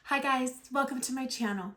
Hi guys, welcome to my channel.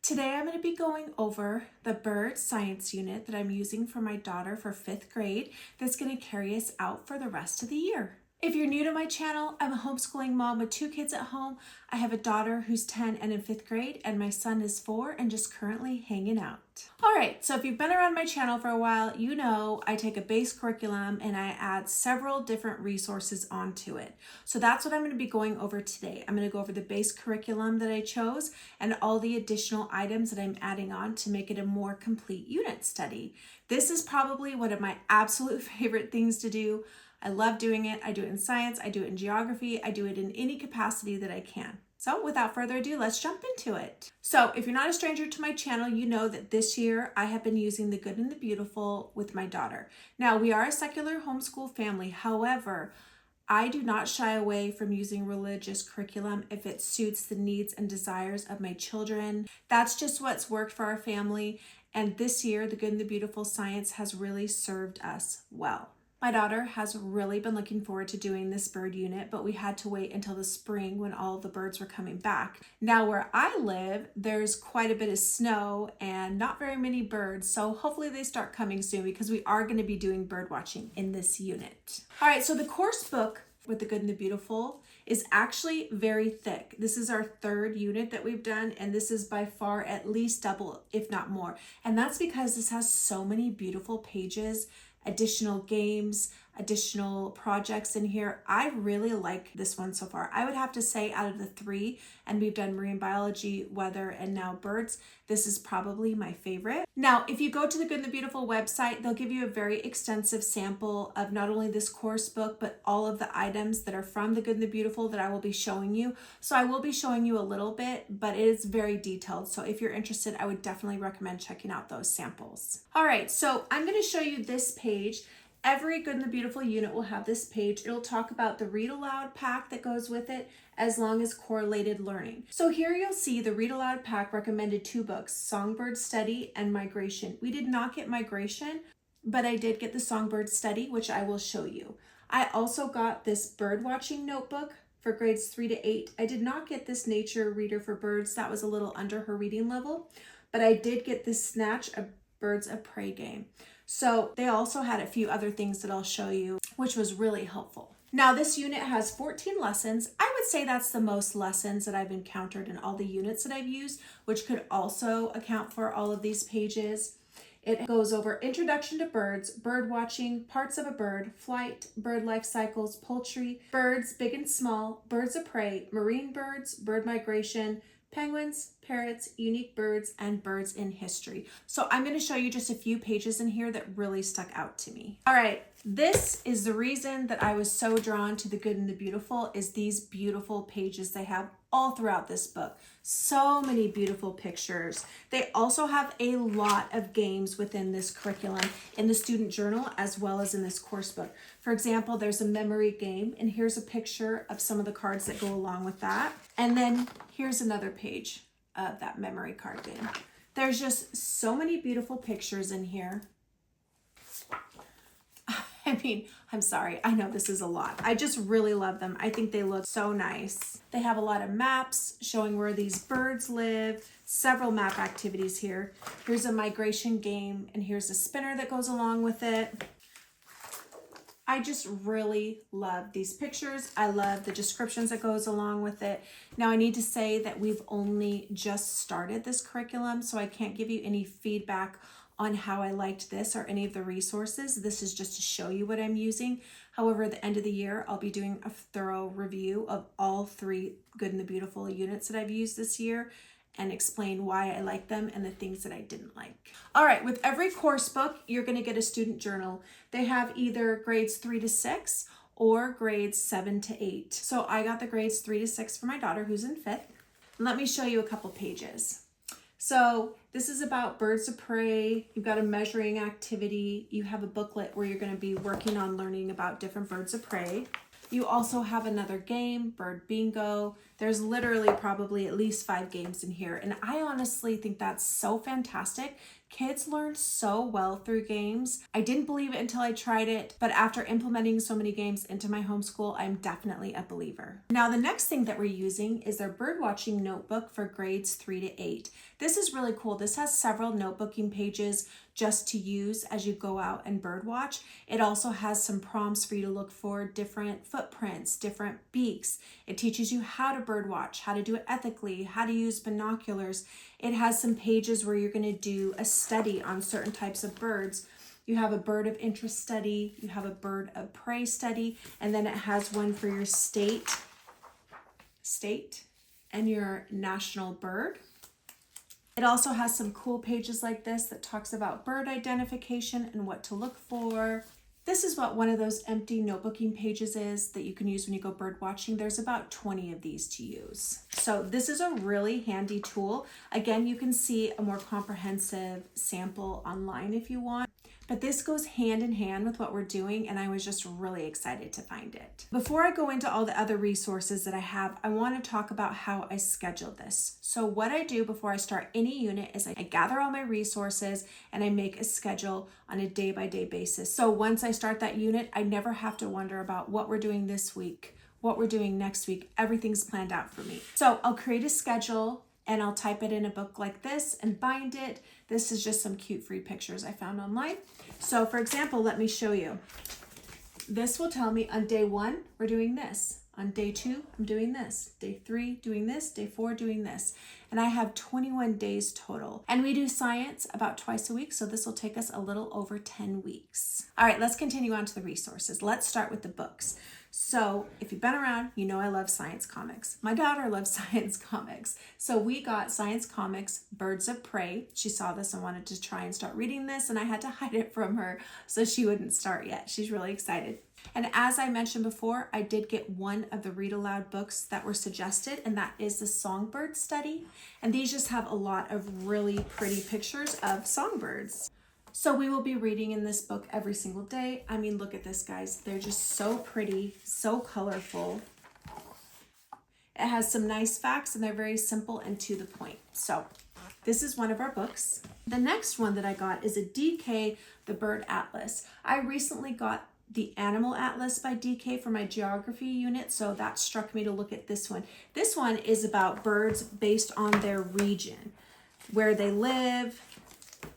Today I'm going to be going over the bird science unit that I'm using for my daughter for 5th grade that's going to carry us out for the rest of the year. If you're new to my channel, I'm a homeschooling mom with 2 kids at home. I have a daughter who's 10 and in 5th grade, and my son is 4 and just currently hanging out. Alright, so if you've been around my channel for a while, you know I take a base curriculum and I add several different resources onto it. So that's what I'm going to be going over today. I'm going to go over the base curriculum that I chose and all the additional items that I'm adding on to make it a more complete unit study. This is probably one of my absolute favorite things to do. I love doing it. I do it in science, I do it in geography, I do it in any capacity that I can. So without further ado, let's jump into it. So if you're not a stranger to my channel, you know that this year I have been using The Good and the Beautiful with my daughter. Now, we are a secular homeschool family. However, I do not shy away from using religious curriculum if it suits the needs and desires of my children. That's just what's worked for our family. And this year, The Good and the Beautiful science has really served us well. My daughter has really been looking forward to doing this bird unit, but we had to wait until the spring when all the birds were coming back. Now where I live, there's quite a bit of snow and not very many birds, so hopefully they start coming soon because we are going to be doing bird watching in this unit. All right, so the course book with The Good and the Beautiful is actually very thick. This is our 3rd unit that we've done, and this is by far at least double, if not more. And that's because this has so many beautiful pages, additional games, additional projects in here. I really like this one so far. I would have to say out of the 3, and we've done marine biology, weather, and now birds, this is probably my favorite. Now, if you go to the Good and the Beautiful website, they'll give you a very extensive sample of not only this course book, but all of the items that are from the Good and the Beautiful that I will be showing you. So I will be showing you a little bit, but it is very detailed. So if you're interested, I would definitely recommend checking out those samples. All right, so I'm going to show you this page. Every Good and the Beautiful unit will have this page. It'll talk about the read aloud pack that goes with it, as long as correlated learning. So here you'll see the read aloud pack recommended 2 books, Songbird Study and Migration. We did not get Migration, but I did get the Songbird Study, which I will show you. I also got this bird watching notebook for grades 3 to 8. I did not get this nature reader for birds. That was a little under her reading level, but I did get this Snatch a Birds of Prey game. So they also had a few other things that I'll show you, which was really helpful. Now this unit has 14 lessons. I would say that's the most lessons that I've encountered in all the units that I've used, which could also account for all of these pages. It goes over introduction to birds, bird watching, parts of a bird, flight, bird life cycles, poultry, birds big and small, birds of prey, marine birds, bird migration, penguins, parrots, unique birds, and birds in history. So I'm going to show you just a few pages in here that really stuck out to me. All right, this is the reason that I was so drawn to The Good and the Beautiful, is these beautiful pages they have all throughout this book. So many beautiful pictures. They also have a lot of games within this curriculum in the student journal as well as in this course book. For example, there's a memory game, and here's a picture of some of the cards that go along with that. And then here's another page of that memory card game. There's just so many beautiful pictures in here. I mean, I'm sorry, I know this is a lot. I just really love them. I think they look so nice. They have a lot of maps showing where these birds live, several map activities here. Here's a migration game, and here's a spinner that goes along with it. I just really love these pictures. I love the descriptions that goes along with it. Now I need to say that we've only just started this curriculum, so I can't give you any feedback on how I liked this or any of the resources. This is just to show you what I'm using. However, at the end of the year, I'll be doing a thorough review of all 3 Good and the Beautiful units that I've used this year and explain why I like them and the things that I didn't like. All right, with every course book, you're gonna get a student journal. They have either grades 3 to 6 or grades 7 to 8. So I got the grades 3 to 6 for my daughter who's in 5th. Let me show you a couple pages. So this is about birds of prey. You've got a measuring activity. You have a booklet where you're going to be working on learning about different birds of prey. You also have another game, bird bingo. There's literally probably at least 5 games in here. And I honestly think that's so fantastic. Kids learn so well through games. I didn't believe it until I tried it, but after implementing so many games into my homeschool, I'm definitely a believer. Now, the next thing that we're using is their birdwatching notebook for grades 3 to 8. This is really cool. This has several notebooking pages just to use as you go out and birdwatch. It also has some prompts for you to look for different footprints, different beaks. It teaches you how to birdwatch, how to do it ethically, how to use binoculars. It has some pages where you're going to do a study on certain types of birds. You have a bird of interest study, you have a bird of prey study, and then it has one for your state and your national bird. It also has some cool pages like this that talks about bird identification and what to look for. This is what one of those empty notebooking pages is that you can use when you go bird watching. There's about 20 of these to use. So this is a really handy tool. Again, you can see a more comprehensive sample online if you want. But this goes hand in hand with what we're doing, and I was just really excited to find it. Before I go into all the other resources that I have, I want to talk about how I schedule this. So what I do before I start any unit is I gather all my resources and I make a schedule on a day-by-day basis. So once I start that unit, I never have to wonder about what we're doing this week, what we're doing next week. Everything's planned out for me. So I'll create a schedule and I'll type it in a book like this and bind it. This is just some cute free pictures I found online. So for example, let me show you. This will tell me on day 1, we're doing this. On day 2, I'm doing this. Day 3, doing this. Day 4, doing this. And I have 21 days total. And we do science about twice a week, so this will take us a little over 10 weeks. All right, let's continue on to the resources. Let's start with the books. So if you've been around, you know I love science comics. My daughter loves science comics. So we got science comics, Birds of Prey. She saw this and wanted to try and start reading this, and I had to hide it from her so she wouldn't start yet. She's really excited. And as I mentioned before, I did get one of the read aloud books that were suggested, and that is the Songbird Study. And these just have a lot of really pretty pictures of songbirds. So we will be reading in this book every single day. I mean, look at this, guys. They're just so pretty, so colorful. It has some nice facts and they're very simple and to the point. So this is one of our books. The next one that I got is a DK, the Bird Atlas. I recently got the Animal Atlas by DK for my geography unit, so that struck me to look at this one. This one is about birds based on their region, where they live.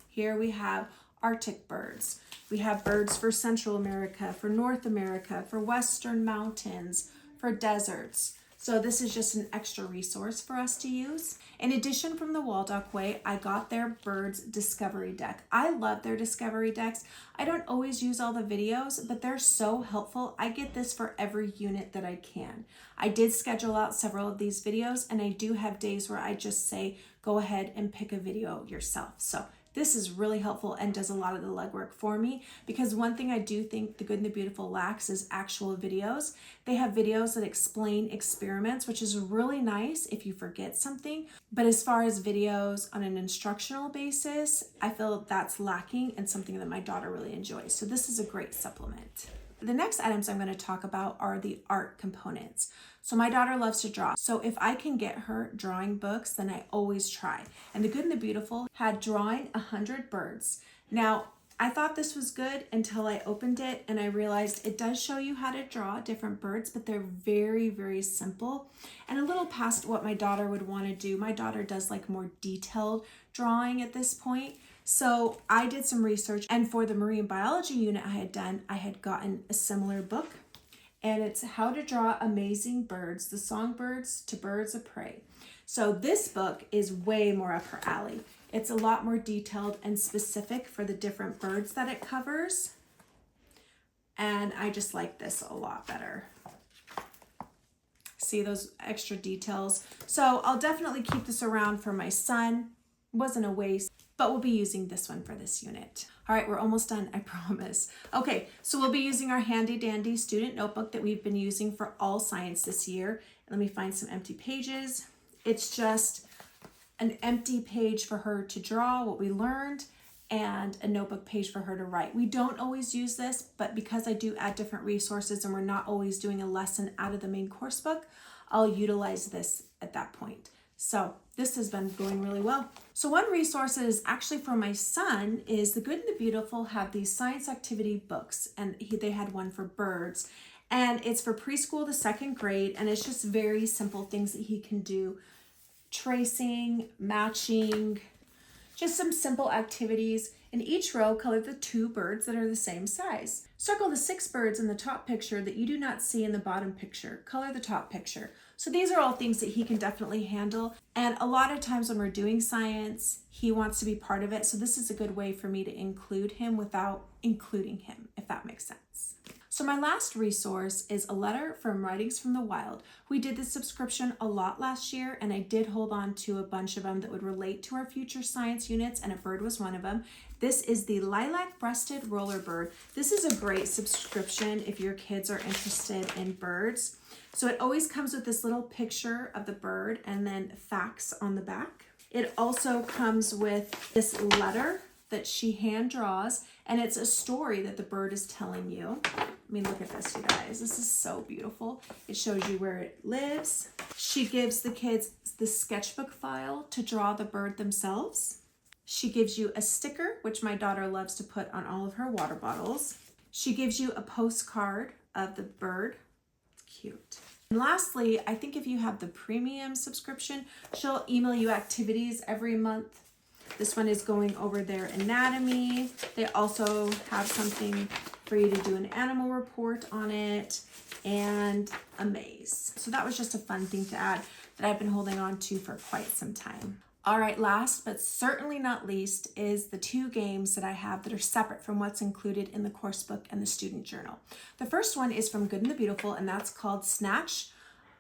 Here we have Arctic birds. We have birds for Central America, for North America, for Western mountains, for deserts. So this is just an extra resource for us to use. In addition, from the Waldock Way, I got their Birds Discovery Deck. I love their Discovery Decks. I don't always use all the videos, but they're so helpful. I get this for every unit that I can. I did schedule out several of these videos, and I do have days where I just say, go ahead and pick a video yourself. So this is really helpful and does a lot of the legwork for me, because one thing I do think The Good and the Beautiful lacks is actual videos. They have videos that explain experiments, which is really nice if you forget something. But as far as videos on an instructional basis, I feel that's lacking and something that my daughter really enjoys. So this is a great supplement. The next items I'm going to talk about are the art components. So my daughter loves to draw. So if I can get her drawing books, then I always try. And The Good and the Beautiful had Drawing 100 Birds. Now, I thought this was good until I opened it and I realized it does show you how to draw different birds, but they're very, very simple and a little past what my daughter would want to do. My daughter does like more detailed drawing at this point. So I did some research, and for the marine biology unit I had gotten a similar book, and it's How to Draw Amazing Birds, the Songbirds to Birds of Prey. So this book is way more up her alley. It's a lot more detailed and specific for the different birds that it covers. And I just like this a lot better. See those extra details? So I'll definitely keep this around for my son. It wasn't a waste, but we'll be using this one for this unit. All right, we're almost done, I promise. Okay, so we'll be using our handy dandy student notebook that we've been using for all science this year. Let me find some empty pages. It's just an empty page for her to draw what we learned and a notebook page for her to write. We don't always use this, but because I do add different resources and we're not always doing a lesson out of the main course book, I'll utilize this at that point. So this has been going really well. So one resource that is actually for my son is The Good and the Beautiful have these science activity books, and they had one for birds, and it's for preschool to second grade, and it's just very simple things that he can do. Tracing, matching, just some simple activities. In each row, color the 2 birds that are the same size. Circle the 6 birds in the top picture that you do not see in the bottom picture. Color the top picture. So these are all things that he can definitely handle. And a lot of times when we're doing science, he wants to be part of it. So this is a good way for me to include him without including him, if that makes sense. So my last resource is a letter from Writings from the Wild. We did this subscription a lot last year, and I did hold on to a bunch of them that would relate to our future science units, and a bird was one of them. This is the lilac-breasted roller bird. This is a great subscription if your kids are interested in birds. So it always comes with this little picture of the bird and then facts on the back. It also comes with this letter that she hand draws, and it's a story that the bird is telling you. I mean, look at this, you guys. This is so beautiful. It shows you where it lives. She gives the kids the sketchbook file to draw the bird themselves. She gives you a sticker, which my daughter loves to put on all of her water bottles. She gives you a postcard of the bird. It's cute. And lastly, I think if you have the premium subscription, she'll email you activities every month. This one is going over their anatomy. They also have something for you to do an animal report on it, and a maze. So that was just a fun thing to add that I've been holding on to for quite some time. All right, last but certainly not least is the 2 games that I have that are separate from what's included in the course book and the student journal. The first one is from Good and the Beautiful, and that's called Snatch,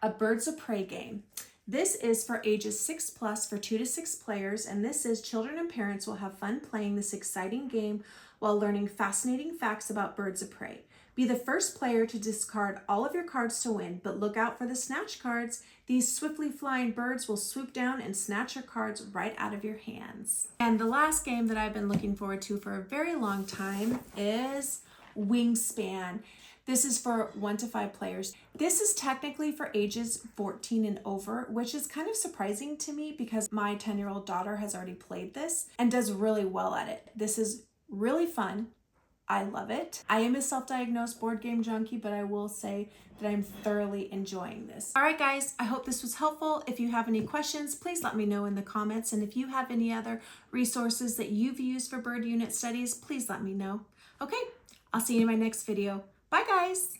a Birds of Prey game. This is for ages 6+ for 2 to 6 players, and this is children and parents will have fun playing this exciting game while learning fascinating facts about birds of prey. Be the first player to discard all of your cards to win, but look out for the snatch cards. These swiftly flying birds will swoop down and snatch your cards right out of your hands. And the last game that I've been looking forward to for a very long time is Wingspan. This is for 1 to 5 players. This is technically for ages 14 and over, which is kind of surprising to me because my 10-year-old daughter has already played this and does really well at it. This is really fun. I love it. I am a self-diagnosed board game junkie, but I will say that I'm thoroughly enjoying this. All right, guys, I hope this was helpful. If you have any questions, please let me know in the comments. And if you have any other resources that you've used for bird unit studies, please let me know. Okay, I'll see you in my next video. Bye, guys.